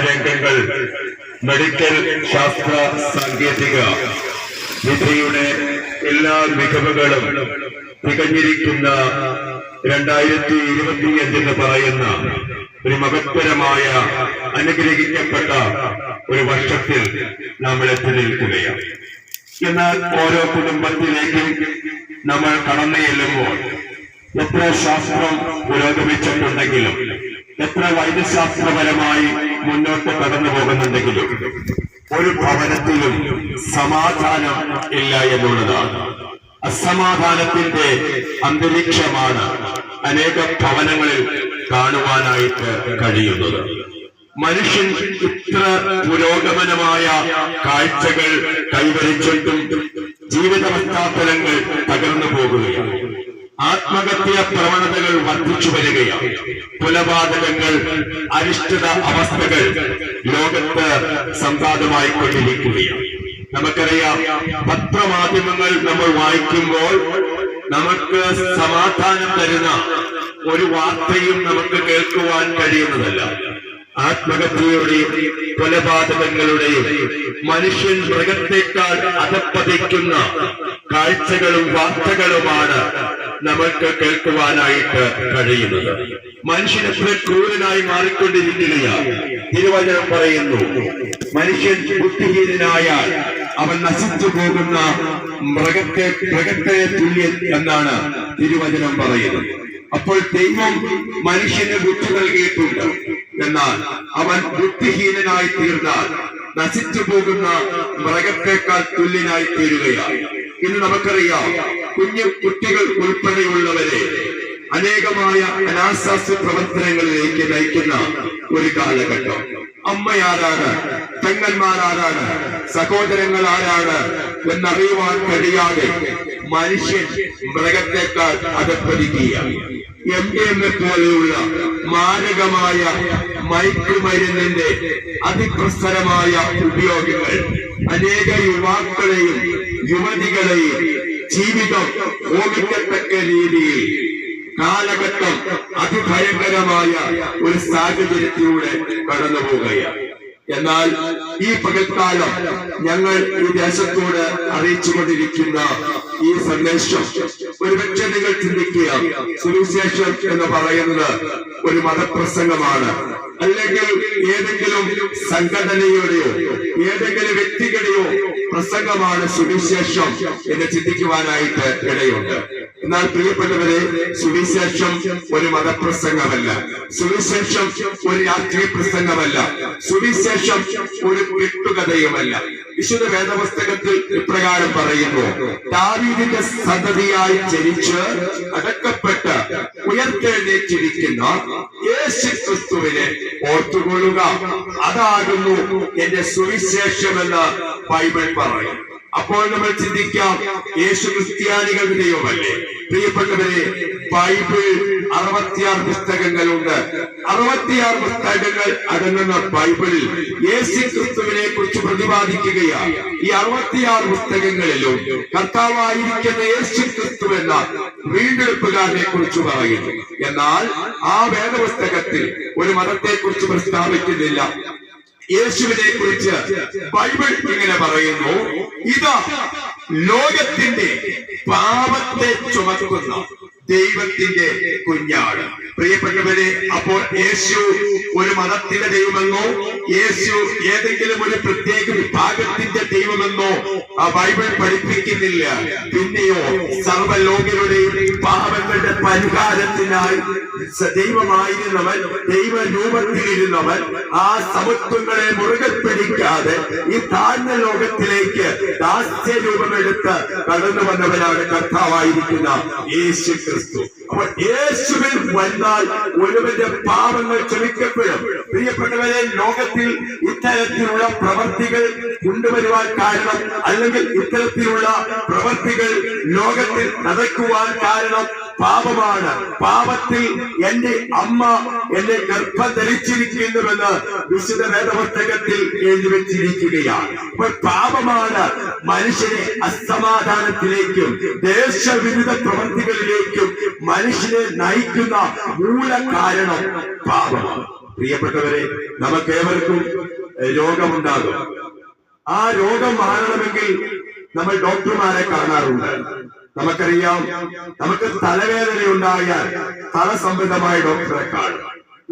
രംഗങ്ങൾ മെഡിക്കൽ ശാസ്ത്ര സാങ്കേതിക വിദ്യയുടെ എല്ലാ മികവുകളും തികഞ്ഞിരിക്കുന്ന 2025 എന്ന് പറയുന്ന ഒരു മഹത്തരമായ അനുഗ്രഹിക്കപ്പെട്ട ഒരു വർഷത്തിൽ നമ്മൾ എത്തി നിൽക്കുകയാണ്. എന്നാൽ ഓരോ കുടുംബത്തിലേക്കും നമ്മൾ കടന്നു ചെല്ലുമ്പോൾ എത്ര ശാസ്ത്രം പുരോഗമിച്ചിട്ടുണ്ടെങ്കിലും എത്ര വൈദ്യശാസ്ത്രപരമായി മുന്നോട്ട് കടന്നു പോകുന്നുണ്ടെങ്കിലും ഒരു ഭവനത്തിലും സമാധാനം ഇല്ല എന്നുള്ളതാണ്. അസമാധാനത്തിന്റെ അന്തരീക്ഷമാണ് അനേക ഭവനങ്ങളിൽ കാണുവാനായിട്ട് കഴിയുന്നത്. മനുഷ്യൻ ഇത്ര പുരോഗമനമായ കാഴ്ചകൾ കൈവരിച്ചിട്ടും ജീവിത പശ്ചാത്തലങ്ങൾ തകർന്നു പോകുകയാണ്. ആത്മഹത്യാ പ്രവണതകൾ വർദ്ധിച്ചു വരികയാണ്. കൊലപാതകങ്ങൾ, അനിശ്ചിത അവസ്ഥകൾ ലോകത്ത് സംജാതമായി കൊണ്ടിരിക്കുകയാണ്. നമുക്കറിയാം, പത്രമാധ്യമങ്ങൾ നമ്മൾ വായിക്കുമ്പോൾ നമുക്ക് സമാധാനം തരുന്ന ഒരു വാർത്തയും നമുക്ക് കേൾക്കുവാൻ കഴിയുന്നതല്ല. ആത്മഹത്യയുടെയും കൊലപാതകങ്ങളുടെയും മനുഷ്യൻ മൃഗത്തെക്കാൾ അധപ്പതിക്കുന്ന കാഴ്ചകളും വാർത്തകളുമാണ് നമുക്ക് കേൾക്കുവാനായിട്ട് കഴിയുന്നത്. മനുഷ്യൻ എത്ര ക്രൂരനായി മാറിക്കൊണ്ടിരിക്കുകയാണ്. തിരുവചനം പറയുന്നു, മനുഷ്യൻ ബുദ്ധിഹീനനായാൽ അവൻ നശിച്ചു പോകുന്ന മൃഗത്തെ തുല്യൻ എന്നാണ് തിരുവചനം പറയുന്നത്. അപ്പോൾ ദൈവം മനുഷ്യന് ബുദ്ധി നൽകിയിട്ടുണ്ട്. എന്നാൽ അവൻ ബുദ്ധിഹീനനായി തീർന്നാൽ നശിച്ചു പോകുന്ന മൃഗത്തെക്കാൾ തുല്യനായി തീരുകയാണ്. ഇന്ന് നമുക്കറിയാം, കുട്ടികൾ ഉൾപ്പെടെയുള്ളവരെ അനേകമായ അനാശാസ്യ പ്രവർത്തനങ്ങളിലേക്ക് നയിക്കുന്ന ഒരു കാലഘട്ടം. അമ്മയാരാണ്, പെങ്ങന്മാരാരാണ്, സഹോദരങ്ങൾ ആരാണ് എന്നറിയുവാൻ കഴിയാതെ മനുഷ്യൻ മൃഗത്തെക്കാൾ അധപ്പതിക്കുകയാണ്. MDMA പോലെയുള്ള മാരകമായ മയക്കുമരുന്നിന്റെ അതിപ്രസരമായ ഉപയോഗങ്ങൾ അനേക യുവാക്കളെയും യുവതികളെയും ജീവിതം ഓർമ്മിക്കത്തക്ക രീതിയിൽ കാലഘട്ടം അതിഭയങ്കരമായ ഒരു സാഹചര്യത്തിലൂടെ കടന്നു പോവുകയാണ്. എന്നാൽ ഈ പകൽക്കാലം ഞങ്ങൾ ഈ ദേശത്തോട് അറിയിച്ചുകൊണ്ടിരിക്കുന്ന ഈ സന്ദേശം ഒരുപക്ഷെ നിങ്ങൾ ചിന്തിക്കുക, സുവിശേഷം എന്ന് പറയുന്നത് ഒരു മതപ്രസംഗമാണ്, അല്ലെങ്കിൽ ഏതെങ്കിലും സംഘടനയുടെയോ ഏതെങ്കിലും വ്യക്തികളുടെയോ പ്രസംഗമാണ് സുവിശേഷം എന്ന് ചിന്തിക്കുവാനായിട്ട് ഇടയുണ്ട്. എന്നാൽ പ്രിയപ്പെട്ടവരെ, സുവിശേഷം ഒരു മതപ്രസംഗമല്ല, സുവിശേഷം ഒരു രാഷ്ട്രീയ പ്രസംഗമല്ല, സുവിശേഷം ഒരു കെട്ടുകഥയുമല്ല. വിശുദ്ധ വേദപുസ്തകത്തിൽ ഇപ്രകാരം പറയുന്നു, ദാവീദിന്റെ സന്തതിയായി ജനിച്ച് അടക്കപ്പെട്ട് ഉയർത്തെഴുന്നേറ്റിരിക്കുന്ന യേശു ക്രിസ്തുവിനെ ഓർത്തുകൊള്ളുക, അതാകുന്നു എന്റെ സുവിശേഷമെന്ന് ബൈബിൾ പറയും. അപ്പോൾ നമ്മൾ ചിന്തിക്കാം, യേശു ക്രിസ്ത്യാനികളുടെ ദൈവമല്ലേ? പ്രിയപ്പെട്ടവരെ, ബൈബിൾ 66 പുസ്തകങ്ങളുണ്ട്. 66 പുസ്തകങ്ങൾ അടങ്ങുന്ന ബൈബിളിൽ യേശു ക്രിസ്തുവിനെ കുറിച്ച് പ്രതിപാദിക്കുകയാണ്. ഈ 66 പുസ്തകങ്ങളിലും കർത്താവായിരിക്കുന്ന യേശു ക്രിസ്തു എന്ന വീണ്ടെടുപ്പുകാരനെ കുറിച്ച് പറയുന്നു. എന്നാൽ ആ വേദപുസ്തകത്തിൽ ഒരു മതത്തെ കുറിച്ച് പ്രസ്താവിക്കുന്നില്ല. യേശുവിനെ കുറിച്ച് ബൈബിൾ ഇങ്ങനെ പറയുന്നു, ഇതാ ലോകത്തിന്റെ പാപത്തെ ചുമക്കുന്ന ദൈവത്തിന്റെ കുഞ്ഞാട്. പ്രിയപ്പെട്ടവരെ, അപ്പോൾ യേശു ഒരു മതത്തിന്റെ ദൈവമെന്നോ യേശു ഏതെങ്കിലും ഒരു പ്രത്യേക വിഭാഗത്തിന്റെ ദൈവമെന്നോ ആ ബൈബിൾ പഠിപ്പിക്കുന്നില്ല. പിന്നെയോ സർവ്വലോകരുടെയും പാപങ്ങളുടെ പരിഹാരത്തിനായി ദൈവമായിരുന്നവൻ, ദൈവരൂപത്തിലിരുന്നവൻ, ആ സമത്വങ്ങളെ മുറുകെ പിടിക്കാതെ ഈ താഴ്ന്ന ലോകത്തിലേക്ക് ദാസ്യരൂപമെടുത്ത് കടന്നു വന്നവനാണ് കർത്താവായിരിക്കുന്ന യേശു ക്രിസ്തു. അപ്പോൾ യേശുവിൽ വന്നാൽ ഒരുവന്റെ പാപങ്ങൾ ക്ഷമിക്കപ്പെടും. പ്രിയപ്പെട്ടവരെ, ലോകത്തിൽ ഇത്തരത്തിലുള്ള പ്രവർത്തികൾ കൊണ്ടുവരുവാൻ കാരണം, അല്ലെങ്കിൽ ഇത്തരത്തിലുള്ള പ്രവർത്തികൾ ലോകത്തിൽ നടക്കുവാൻ കാരണം പാപമാണ്. പാപത്തിൽ എന്റെ അമ്മ എന്നെ ഗർഭം ധരിച്ചിരിക്കുന്നുവെന്ന് വിശുദ്ധ വേദപുസ്തകത്തിൽ എഴുതി വെച്ചിരിക്കുകയാണ്. അപ്പോൾ പാപമാണ് മനുഷ്യനെ അസമാധാനത്തിലേക്കും ദേശവിരുദ്ധ പ്രവർത്തികളിലേക്കും മനുഷ്യനെ നയിക്കുന്ന മൂല കാരണം പാപമാണ്. പ്രിയപ്പെട്ടവരെ, നമുക്കേവർക്കും രോഗമുണ്ടാകും. ആ രോഗം മാറണമെങ്കിൽ നമ്മൾ ഡോക്ടർമാരെ കാണാറുണ്ട്. നമുക്കറിയാം, നമുക്ക് തലവേദന ഉണ്ടായാൽ തല സംബന്ധമായ ഡോക്ടറെ കാണും.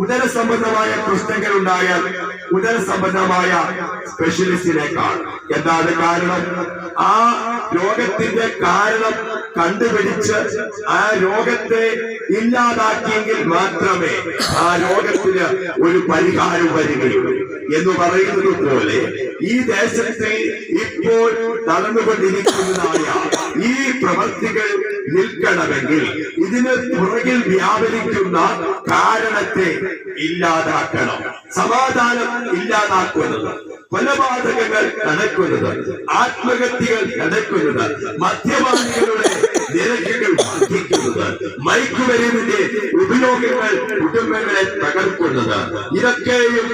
ഉദര സംബന്ധമായ പ്രശ്നങ്ങൾ ഉണ്ടായാൽ ഉദര സംബന്ധമായ സ്പെഷ്യലിസ്റ്റിനെ കാണും. എന്താണ് കാരണം? ആ രോഗത്തിന്റെ കാരണം കണ്ടുപിടിച്ച് ആ രോഗത്തെ ഇല്ലാതാക്കിയെങ്കിൽ മാത്രമേ ആ രോഗത്തിന് ഒരു പരിഹാരം വരികയുള്ളൂ. എന്ന് പറയുന്നത് പോലെ ഈ ദേശത്ത് ഇപ്പോൾ നടന്നുകൊണ്ടിരിക്കുന്നതായ ഈ പ്രവൃത്തികൾ നിൽക്കണമെങ്കിൽ ഇതിന് പുറകിൽ വ്യാപരിക്കുന്ന കാരണത്തെ ഇല്ലാതാക്കണം. സമാധാനം ഇല്ലാതാക്കുന്നത്, കൊലപാതകങ്ങൾ നടക്കുന്നത്, ആത്മഹത്യകൾ നടക്കുന്നത്, മദ്യപാനികളുടെ നിരക്കുകൾ വർദ്ധിക്കുന്നത്, മയക്കുമരുന്നിന്റെ ഉപയോഗങ്ങൾ കുടുംബങ്ങളെ തകർക്കുന്നത്, ഇതൊക്കെയും